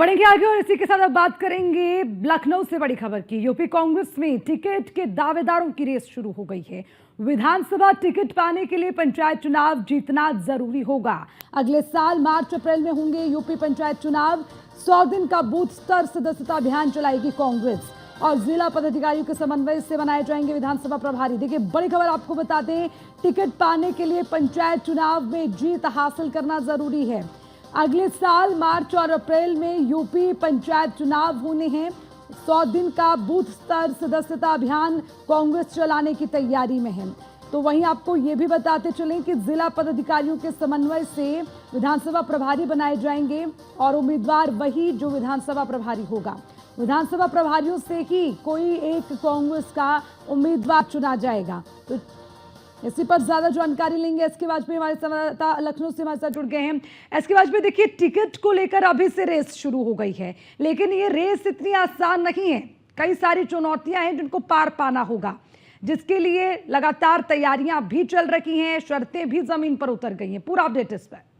तो बढ़ेंगे आगे और इसी के साथ अब बात करेंगे लखनऊ से बड़ी खबर की। यूपी कांग्रेस में टिकट के दावेदारों की रेस शुरू हो गई है। विधानसभा टिकट पाने के लिए पंचायत चुनाव जीतना जरूरी होगा। अगले साल मार्च अप्रैल में होंगे यूपी पंचायत चुनाव। 100 दिन का बूथ स्तर सदस्यता अभियान चलाएगी कांग्रेस और जिला पदाधिकारियों के समन्वय से बनाए जाएंगे विधानसभा प्रभारी। देखिए बड़ी खबर आपको बता दें, टिकट पाने के लिए पंचायत चुनाव में जीत हासिल करना जरूरी है। अगले साल मार्च और अप्रैल में यूपी पंचायत चुनाव होने हैं। 100 दिन का बूथ स्तर सदस्यता अभियान कांग्रेस चलाने की तैयारी में है। तो वहीं आपको ये भी बताते चलें कि जिला पदाधिकारियों के समन्वय से विधानसभा प्रभारी बनाए जाएंगे और उम्मीदवार वही जो विधानसभा प्रभारी होगा। विधानसभा प्रभारियों से ही कोई एक कांग्रेस का उम्मीदवार चुना जाएगा। तो इसी पर ज्यादा जानकारी लेंगे। एसके वाजपेयी हमारे संवाददाता लखनऊ से हमारे साथ जुड़ गए हैं। एसके वाजपेयी, देखिए टिकट को लेकर अभी से रेस शुरू हो गई है, लेकिन ये रेस इतनी आसान नहीं है। कई सारी चुनौतियां हैं जिनको पार पाना होगा, जिसके लिए लगातार तैयारियां भी चल रही हैं, शर्तें भी जमीन पर उतर गई हैं। पूरा अपडेट इस पर।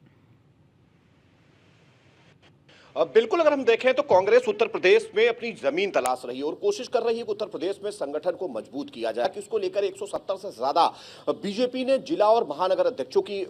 बिल्कुल, अगर हम देखें तो कांग्रेस उत्तर प्रदेश में अपनी जमीन तलाश रही है और कोशिश कर रही है कि उत्तर प्रदेश में संगठन को मजबूत किया जाए। कि उसको लेकर 170 से ज्यादा बीजेपी ने जिला और महानगर अध्यक्षों की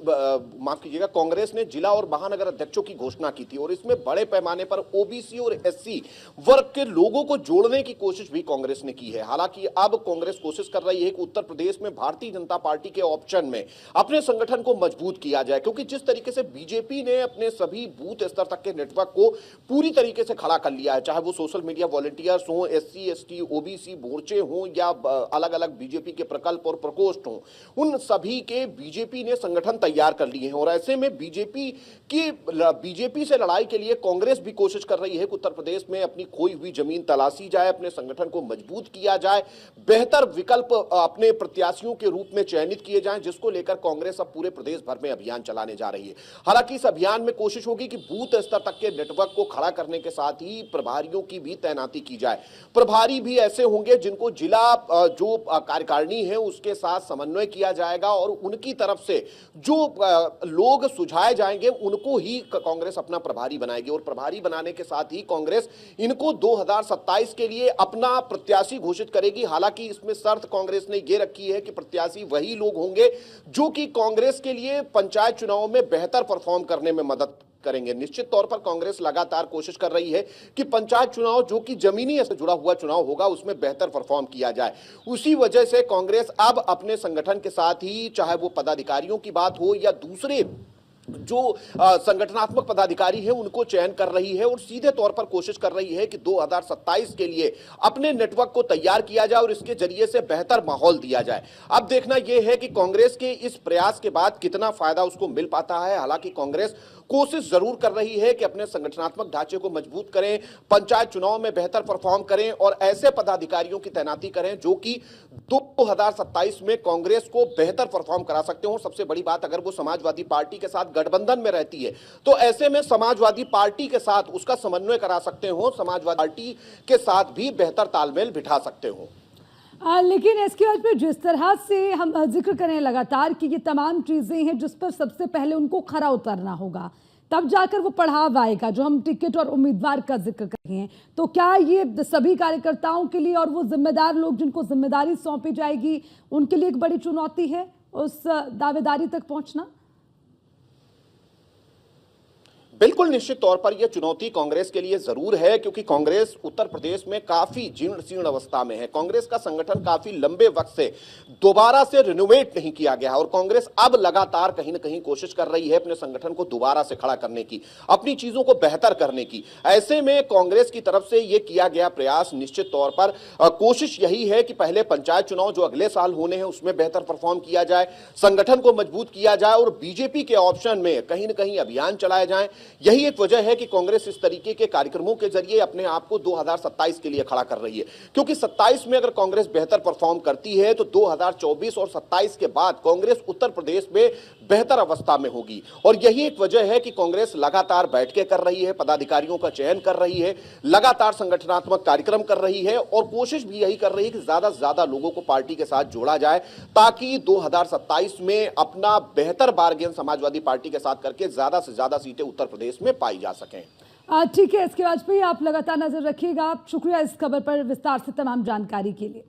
माफ कीजिएगा कांग्रेस ने जिला और महानगर अध्यक्षों की घोषणा की थी और इसमें बड़े पैमाने पर ओबीसी और एससी वर्ग के लोगों को जोड़ने की कोशिश भी कांग्रेस ने की है। हालांकि अब कांग्रेस कोशिश कर रही है कि उत्तर प्रदेश में भारतीय जनता पार्टी के ऑप्शन में अपने संगठन को मजबूत किया जाए, क्योंकि जिस तरीके से बीजेपी ने अपने सभी बूथ स्तर तक के नेटवर्क को पूरी तरीके से खड़ा कर लिया है, चाहे वो सोशल मीडिया वॉलंटियर्स हों, एससी एसटी ओबीसी मोर्चे हों या अलग अलग बीजेपी के प्रकल्प और प्रकोष्ठ हों, उन सभी के बीजेपी ने संगठन तैयार कर लिए हैं। और ऐसे में बीजेपी से लड़ाई के लिए कांग्रेस भी कोशिश कर रही है कि उत्तर प्रदेश में अपनी खोई हुई जमीन तलाशी जाए, अपने संगठन को मजबूत किया जाए, बेहतर विकल्प अपने प्रत्याशियों के रूप में चयनित किए जाएं, जिसको लेकर कांग्रेस अब पूरे प्रदेश भर में अभियान चलाने जा रही है। हालांकि इस अभियान में कोशिश होगी कि बूथ स्तर तक के नेटवर्क को खड़ा करने के साथ ही प्रभारियों की भी तैनाती की जाए। प्रभारी भी ऐसे होंगे जिनको जिला जो कार्यकारिणी है उसके साथ समन्वय किया जाएगा और उनकी तरफ से जो लोग सुझाए जाएंगे उनको ही कांग्रेस अपना प्रभारी बनाएगी। और प्रभारी बनाने के साथ ही कांग्रेस इनको 2027 के लिए अपना प्रत्याशी घोषित करेगी। हालांकि इसमें शर्त कांग्रेस ने यह रखी है कि प्रत्याशी वही लोग होंगे जो कि कांग्रेस के लिए पंचायत चुनाव में बेहतर परफॉर्म करने में मदद करेंगे। निश्चित तौर पर कांग्रेस लगातार कोशिश कर रही है कि पंचायत चुनाव जो कि जमीनी से जुड़ा हुआ चुनाव होगा उसमें बेहतर परफॉर्म किया जाए। उसी वजह से कांग्रेस अब अपने संगठन के साथ ही, चाहे वो पदाधिकारियों की बात हो या दूसरे जो संगठनात्मक पदाधिकारी हैं उनको चयन कर रही है और सीधे तौर पर कोशिश कर रही है कि 2027 के लिए अपने नेटवर्क को तैयार किया जाए और इसके जरिए से बेहतर माहौल दिया जाए। अब देखना यह है कि कांग्रेस के इस प्रयास के बाद कितना फायदा उसको मिल पाता है। हालांकि कांग्रेस कोशिश जरूर कर रही है कि अपने संगठनात्मक ढांचे को मजबूत करें, पंचायत चुनाव में बेहतर परफॉर्म करें और ऐसे पदाधिकारियों की तैनाती करें जो कि 2027 में कांग्रेस को बेहतर परफॉर्म करा सकते हो। सबसे बड़ी बात, अगर वो समाजवादी पार्टी के साथ गठबंधन में रहती है तो ऐसे में समाजवादी पार्टी के साथ उसका समन्वय करा सकते हो, समाजवादी पार्टी के साथ भी बेहतर तालमेल बिठा सकते हो। लेकिन इसके बाद में जिस तरह से हम जिक्र करें लगातार कि ये तमाम चीजें हैं जिस पर सबसे पहले उनको खरा उतरना होगा, तब जाकर वो पड़ाव आएगा जो हम टिकट और उम्मीदवार का जिक्र कर रहे हैं। तो क्या ये सभी कार्यकर्ताओं के लिए और वो जिम्मेदार लोग जिनको जिम्मेदारी सौंपी जाएगी उनके लिए एक बड़ी चुनौती है उस दावेदारी तक पहुंचना? बिल्कुल, निश्चित तौर पर यह चुनौती कांग्रेस के लिए जरूर है, क्योंकि कांग्रेस उत्तर प्रदेश में काफी जीर्ण शीर्ण अवस्था में है। कांग्रेस का संगठन काफी लंबे वक्त से दोबारा से रिनोवेट नहीं किया गया और कांग्रेस अब लगातार कहीं ना कहीं कोशिश कर रही है अपने संगठन को दोबारा से खड़ा करने की, अपनी चीजों को बेहतर करने की। ऐसे में कांग्रेस की तरफ से यह किया गया प्रयास निश्चित तौर पर कोशिश यही है कि पहले पंचायत चुनाव जो अगले साल होने हैं उसमें बेहतर परफॉर्म किया जाए, संगठन को मजबूत किया जाए और बीजेपी के ऑप्शन में कहीं ना कहीं अभियान चलाए जाए। यही एक वजह है कि कांग्रेस इस तरीके के कार्यक्रमों के जरिए अपने आप को 2027 के लिए खड़ा कर रही है, क्योंकि 27 में अगर कांग्रेस बेहतर परफॉर्म करती है तो 2024 और 27 के बाद कांग्रेस उत्तर प्रदेश में बेहतर अवस्था में होगी। और यही एक वजह है कि कांग्रेस लगातार बैठकें कर रही है, पदाधिकारियों का चयन कर रही है, लगातार संगठनात्मक कार्यक्रम कर रही है और कोशिश भी यही कर रही है कि ज्यादा से ज्यादा लोगों को पार्टी के साथ जोड़ा जाए, ताकि 2027 में अपना बेहतर बार्गेन समाजवादी पार्टी के साथ करके ज्यादा से ज्यादा सीटें उत्तर प्रदेश में पाई जा सकें। ठीक है, इसके वाजपेयी आप लगातार नजर रखिएगा। शुक्रिया इस खबर पर विस्तार से तमाम जानकारी के लिए।